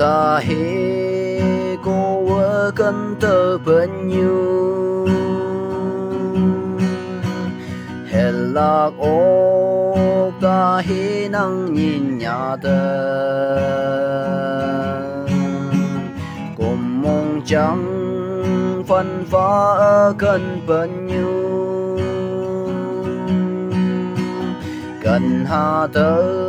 ta he cô vợ cần tơ bên nhau hè lạc ô ta he nắng nhìn nhà tơ cùng mong trắng phân phá cần bên nhau cần hạ tơ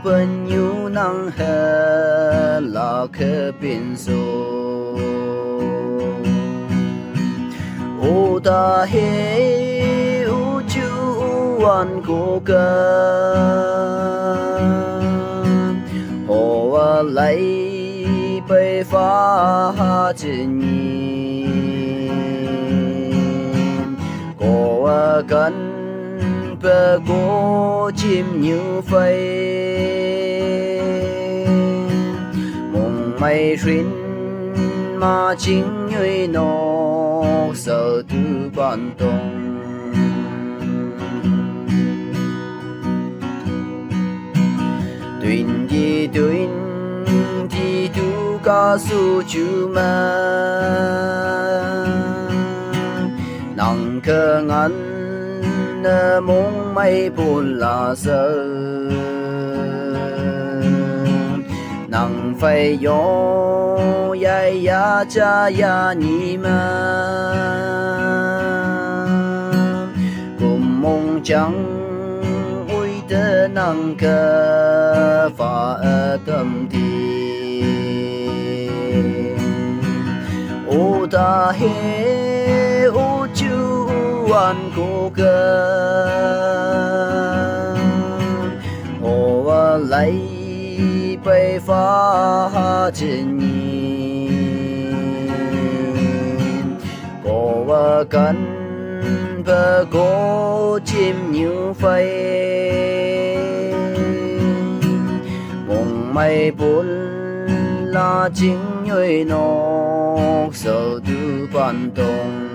bên nhau nắng hè là khẽ biến số ô ta he u chu an cô cơ hồ lấy bay phá trên cô cần bờ cô chim như phây mong mây xuyên mà chính như nó sợ tư bản tông tuyên thì tu ca su chu ma nắng cơ ngắn mong mây buồn là sợ nắng phai gió dài ya cha ya nhị ma cùng mong trắng ui tơ nắng cơ phá tâm thì ô ta he ô chu an cô cơ ô lấy bay phá trên cô cần bờ cô chim như phây mong mây buồn là chính như nó sợ tư bản tông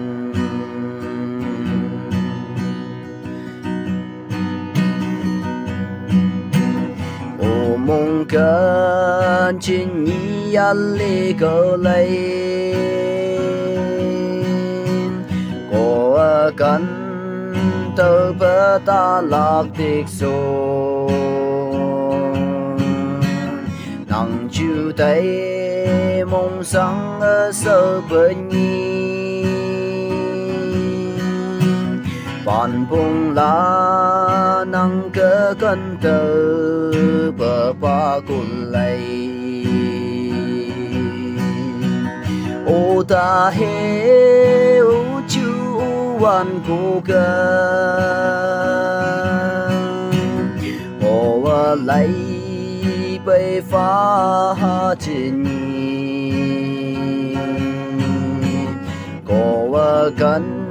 mong cần chính nhị ăn lì cơ lấy cô cần tơ bơ ta lạc tiếc số nắng chiều tay mong sáng sơ bên nhi bạn bông lá nắng cơ cần tơ bờ ba cùng lấy ô ta he ô chu an cô cơ ô lấy bay phá trên cô cần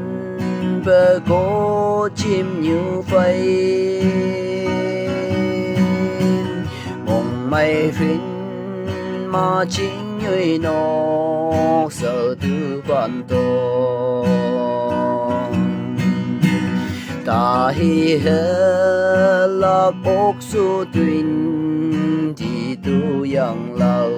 bờ cô chim như phây mong mây phiên mà chính như nó sợ tư bản tông ta hi hê lạc ốc su tuyên thì tu yang lâu